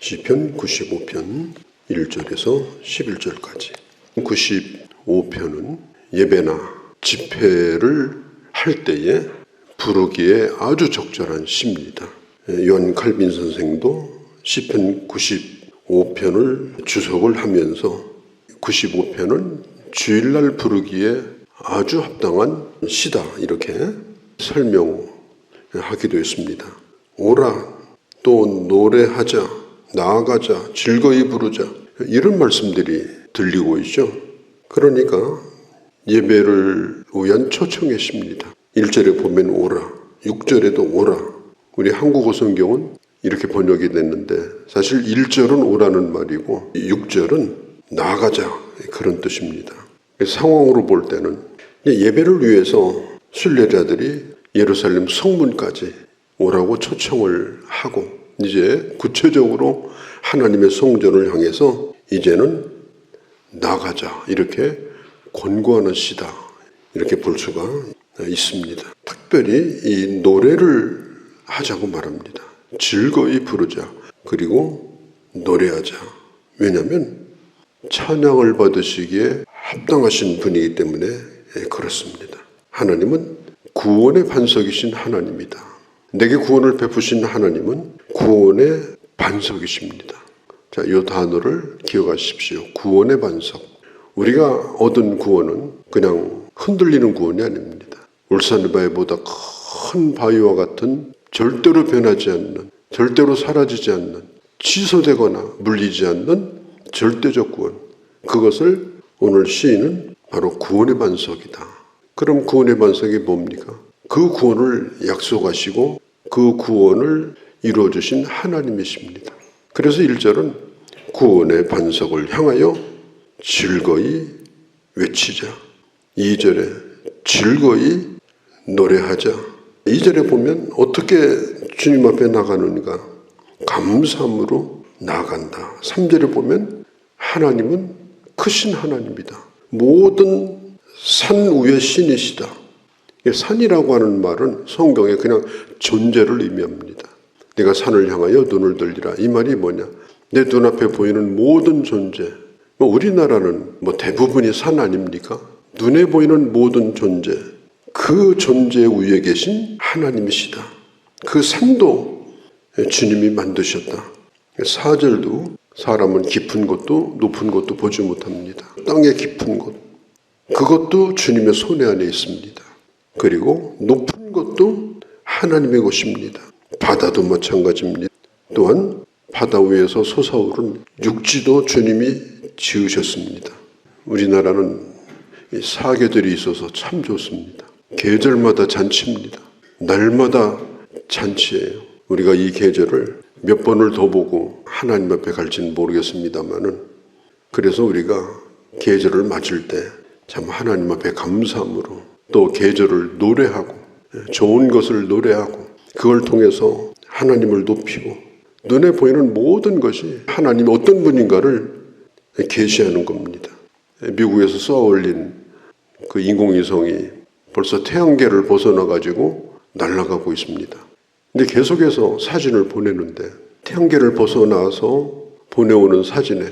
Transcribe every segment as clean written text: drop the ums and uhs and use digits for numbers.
시편 95편 1절에서 11절까지. 95편은 예배나 집회를 할 때에 부르기에 아주 적절한 시입니다. 요한 칼빈 선생도 시편 95편을 주석을 하면서 95편은 주일날 부르기에 아주 합당한 시다, 이렇게 설명하기도 했습니다. 오라, 또 노래하자, 나아가자, 즐거이 부르자, 이런 말씀들이 들리고 있죠. 그러니까 예배를 위한 초청의 시입니다. 1절에 보면 오라, 6절에도 오라. 우리 한국어 성경은 이렇게 번역이 됐는데 사실 1절은 오라는 말이고 6절은 나아가자, 그런 뜻입니다. 상황으로 볼 때는 예배를 위해서 순례자들이 예루살렘 성문까지 오라고 초청을 하고 이제 구체적으로 하나님의 성전을 향해서 이제는 나가자, 이렇게 권고하는 시다, 이렇게 볼 수가 있습니다. 특별히 이 노래를 하자고 말합니다. 즐거이 부르자, 그리고 노래하자. 왜냐하면 찬양을 받으시기에 합당하신 분이기 때문에 그렇습니다. 하나님은 구원의 반석이신 하나님이다. 내게 구원을 베푸신 하나님은 구원의 반석이십니다. 자, 이 단어를 기억하십시오. 구원의 반석. 우리가 얻은 구원은 그냥 흔들리는 구원이 아닙니다. 울산바위보다 큰 바위와 같은, 절대로 변하지 않는, 절대로 사라지지 않는, 취소되거나 물리지 않는 절대적 구원. 그것을 오늘 시인은 바로 구원의 반석이다. 그럼 구원의 반석이 뭡니까? 그 구원을 약속하시고 그 구원을 이루어주신 하나님이십니다. 그래서 1절은 구원의 반석을 향하여 즐거이 외치자. 2절에 즐거이 노래하자. 2절에 보면 어떻게 주님 앞에 나가는가? 감사함으로 나아간다. 3절에 보면 하나님은 크신 하나님이다. 모든 산 위의 신이시다. 산이라고 하는 말은 성경에 그냥 존재를 의미합니다. 내가 산을 향하여 눈을 들리라. 이 말이 뭐냐? 내 눈앞에 보이는 모든 존재. 우리나라는 대부분이 산 아닙니까? 눈에 보이는 모든 존재. 그 존재 위에 계신 하나님이시다. 그 산도 주님이 만드셨다. 4절도 사람은 깊은 곳도 높은 곳도 보지 못합니다. 땅의 깊은 곳. 그것도 주님의 손에 안에 있습니다. 그리고 높은 것도 하나님의 곳입니다. 바다도 마찬가지입니다. 또한 바다 위에서 솟아오른 육지도 주님이 지으셨습니다. 우리나라는 사계절이 있어서 참 좋습니다. 계절마다 잔치입니다. 날마다 잔치예요. 우리가 이 계절을 몇 번을 더 보고 하나님 앞에 갈지는 모르겠습니다만은, 그래서 우리가 계절을 맞을 때 참 하나님 앞에 감사함으로, 또 계절을 노래하고, 좋은 것을 노래하고, 그걸 통해서 하나님을 높이고, 눈에 보이는 모든 것이 하나님이 어떤 분인가를 계시하는 겁니다. 미국에서 쏘아 올린 그 인공위성이 벌써 태양계를 벗어나가지고 날아가고 있습니다. 근데 계속해서 사진을 보내는데 태양계를 벗어나서 보내오는 사진에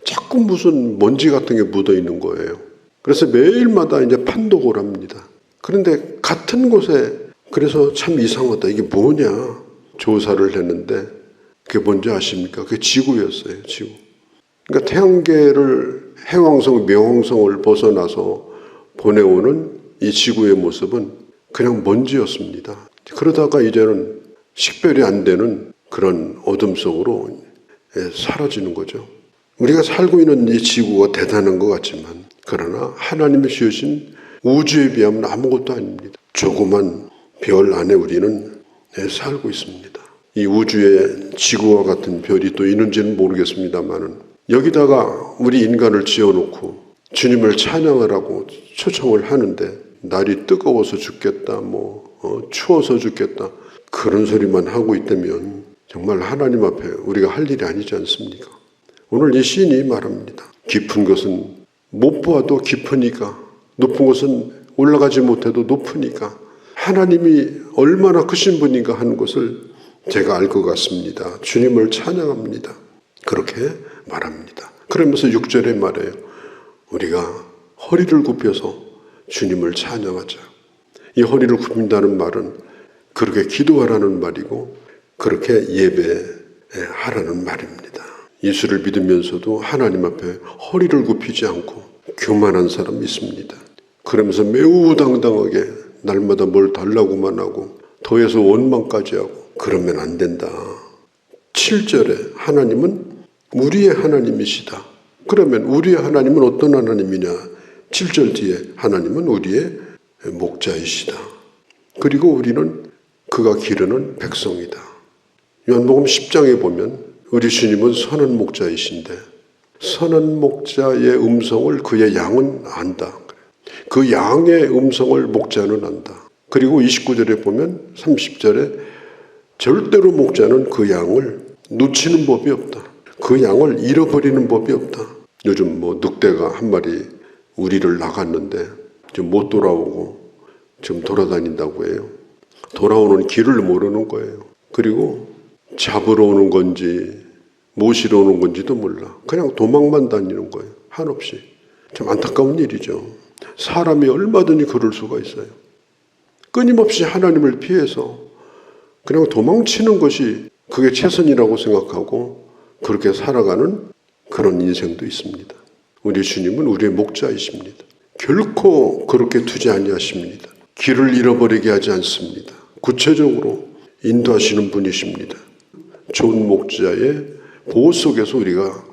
자꾸 무슨 먼지 같은 게 묻어 있는 거예요. 그래서 매일마다 이제 판독을 합니다. 그런데 같은 곳에, 그래서 참 이상하다. 이게 뭐냐? 조사를 했는데 그게 뭔지 아십니까? 그게 지구였어요, 지구. 그러니까 태양계를, 해왕성,冥王성을 벗어나서 보내오는 이 지구의 모습은 그냥 먼지였습니다. 그러다가 이제는 식별이 안 되는 그런 어둠 속으로 사라지는 거죠. 우리가 살고 있는 이 지구가 대단한 것 같지만, 그러나 하나님이 지으신 우주에 비하면 아무것도 아닙니다. 조그만 별 안에 우리는 살고 있습니다. 이 우주에 지구와 같은 별이 또 있는지는 모르겠습니다만은, 여기다가 우리 인간을 지어놓고 주님을 찬양하라고 초청을 하는데, 날이 뜨거워서 죽겠다, 추워서 죽겠다, 그런 소리만 하고 있다면 정말 하나님 앞에 우리가 할 일이 아니지 않습니까? 오늘 이 시인이 말합니다. 깊은 것은 못 보아도 깊으니까, 높은 곳은 올라가지 못해도 높으니까 하나님이 얼마나 크신 분인가 하는 것을 제가 알 것 같습니다. 주님을 찬양합니다. 그렇게 말합니다. 그러면서 6절에 말해요. 우리가 허리를 굽혀서 주님을 찬양하자. 이 허리를 굽힌다는 말은 그렇게 기도하라는 말이고 그렇게 예배하라는 말입니다. 예수를 믿으면서도 하나님 앞에 허리를 굽히지 않고 교만한 사람이 있습니다. 그러면서 매우 당당하게 날마다 뭘 달라고만 하고 더해서 원망까지 하고 그러면 안 된다. 7절에 하나님은 우리의 하나님이시다. 그러면 우리의 하나님은 어떤 하나님이냐? 7절 뒤에 하나님은 우리의 목자이시다. 그리고 우리는 그가 기르는 백성이다. 요한복음 10장에 보면 우리 주님은 선한 목자이신데 선한 목자의 음성을 그의 양은 안다. 그 양의 음성을 목자는 안다. 그리고 29절에 보면 30절에 절대로 목자는 그 양을 놓치는 법이 없다. 그 양을 잃어버리는 법이 없다. 요즘 늑대가 한 마리 우리를 나갔는데 지금 못 돌아오고 지금 돌아다닌다고 해요. 돌아오는 길을 모르는 거예요. 그리고 잡으러 오는 건지 모시러 오는 건지도 몰라. 그냥 도망만 다니는 거예요. 한없이. 참 안타까운 일이죠. 사람이 얼마든지 그럴 수가 있어요. 끊임없이 하나님을 피해서 그냥 도망치는 것이 그게 최선이라고 생각하고 그렇게 살아가는 그런 인생도 있습니다. 우리 주님은 우리의 목자이십니다. 결코 그렇게 두지 아니하십니다. 길을 잃어버리게 하지 않습니다. 구체적으로 인도하시는 분이십니다. 좋은 목자의 보호 속에서 우리가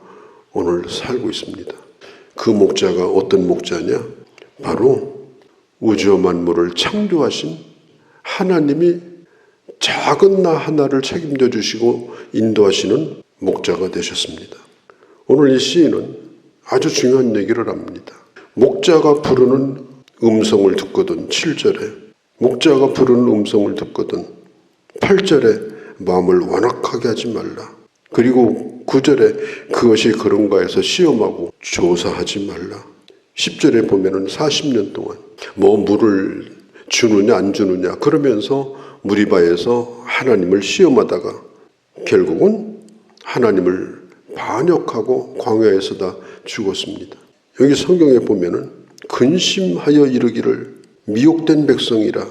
오늘 살고 있습니다. 그 목자가 어떤 목자냐? 바로 우주와 만물을 창조하신 하나님이 작은 나 하나를 책임져 주시고 인도하시는 목자가 되셨습니다. 오늘 이 시인은 아주 중요한 얘기를 합니다. 목자가 부르는 음성을 듣거든 7절에 목자가 부르는 음성을 듣거든 8절에 마음을 완악하게 하지 말라. 그리고 9절에 그것이 그런가 해서 시험하고 조사하지 말라. 10절에 보면은 40년 동안 물을 주느냐 안 주느냐 그러면서 무리바에서 하나님을 시험하다가 결국은 하나님을 반역하고 광야에서 다 죽었습니다. 여기 성경에 보면은 근심하여 이르기를 미혹된 백성이라.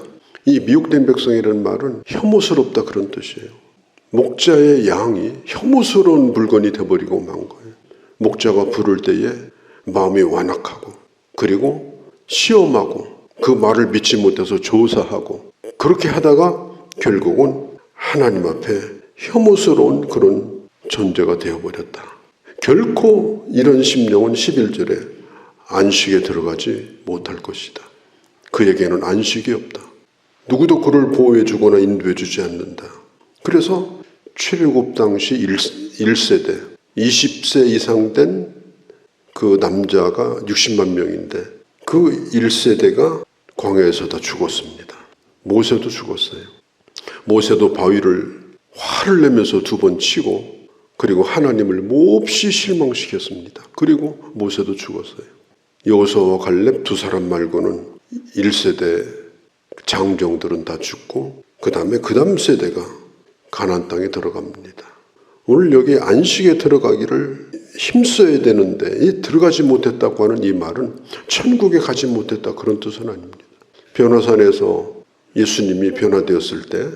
이 미혹된 백성이라는 말은 혐오스럽다 그런 뜻이에요. 목자의 양이 혐오스러운 물건이 되어버리고 만 거예요. 목자가 부를 때에 마음이 완악하고 그리고 시험하고 그 말을 믿지 못해서 조사하고 그렇게 하다가 결국은 하나님 앞에 혐오스러운 그런 존재가 되어버렸다. 결코 이런 심령은 11절에 안식에 들어가지 못할 것이다. 그에게는 안식이 없다. 누구도 그를 보호해주거나 인도해주지 않는다. 그래서 출애굽 당시 1세대 20세 이상 된 그 남자가 60만 명인데 그 1세대가 광야에서 다 죽었습니다. 모세도 죽었어요. 모세도 바위를 화를 내면서 2번 치고 그리고 하나님을 몹시 실망시켰습니다. 그리고 모세도 죽었어요. 여호수아와 갈렙 2사람 말고는 1세대 장정들은 다 죽고 그 다음 세대가 가나안 땅에 들어갑니다. 오늘 여기 안식에 들어가기를 힘써야 되는데 이 들어가지 못했다고 하는 이 말은 천국에 가지 못했다 그런 뜻은 아닙니다. 변화산에서 예수님이 변화되었을 때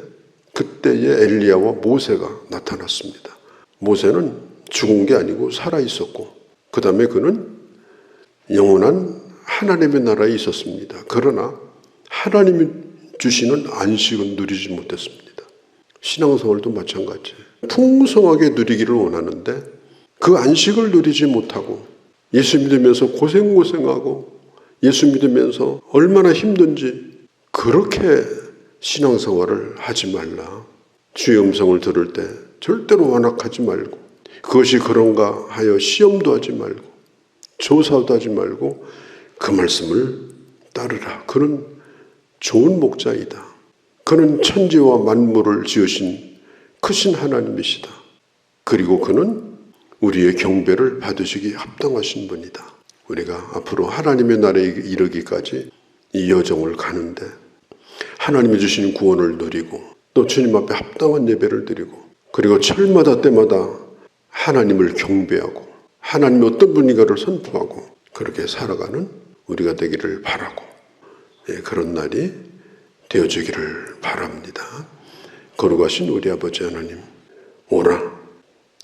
그때에 엘리야와 모세가 나타났습니다. 모세는 죽은 게 아니고 살아있었고 그 다음에 그는 영원한 하나님의 나라에 있었습니다. 그러나 하나님이 주시는 안식은 누리지 못했습니다. 신앙생활도 마찬가지예요. 풍성하게 누리기를 원하는데 그 안식을 누리지 못하고 예수 믿으면서 고생하고 예수 믿으면서 얼마나 힘든지 그렇게 신앙생활을 하지 말라. 주의 음성을 들을 때 절대로 완악하지 말고 그것이 그런가 하여 시험도 하지 말고 조사도 하지 말고 그 말씀을 따르라. 그는 좋은 목자이다. 그는 천지와 만물을 지으신 크신 하나님이시다. 그리고 그는 우리의 경배를 받으시기 합당하신 분이다. 우리가 앞으로 하나님의 나라에 이르기까지 이 여정을 가는데 하나님이 주시는 구원을 누리고 또 주님 앞에 합당한 예배를 드리고 그리고 철마다 때마다 하나님을 경배하고 하나님이 어떤 분인가를 선포하고 그렇게 살아가는 우리가 되기를 바라고 그런 날이 되어주기를 바랍니다. 거룩하신 우리 아버지 하나님, 오라,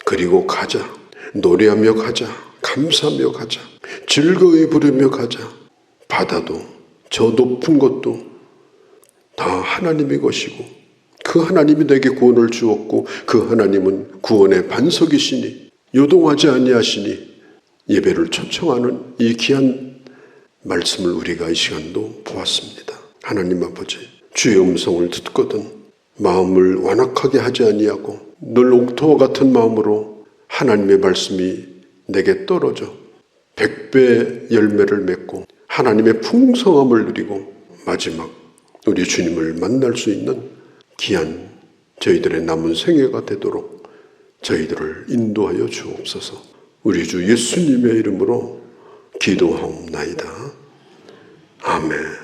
그리고 가자, 노래하며 가자, 감사하며 가자, 즐거이 부르며 가자. 바다도 저 높은 것도 다 하나님의 것이고 그 하나님이 내게 구원을 주었고 그 하나님은 구원의 반석이시니 요동하지 아니하시니 예배를 초청하는 이 귀한 말씀을 우리가 이 시간도 보았습니다. 하나님 아버지, 주의 음성을 듣거든 마음을 완악하게 하지 아니하고 늘 옥토와 같은 마음으로 하나님의 말씀이 내게 떨어져 100배 열매를 맺고 하나님의 풍성함을 누리고 마지막 우리 주님을 만날 수 있는 귀한 저희들의 남은 생애가 되도록 저희들을 인도하여 주옵소서. 우리 주 예수님의 이름으로 기도하옵나이다. 아멘.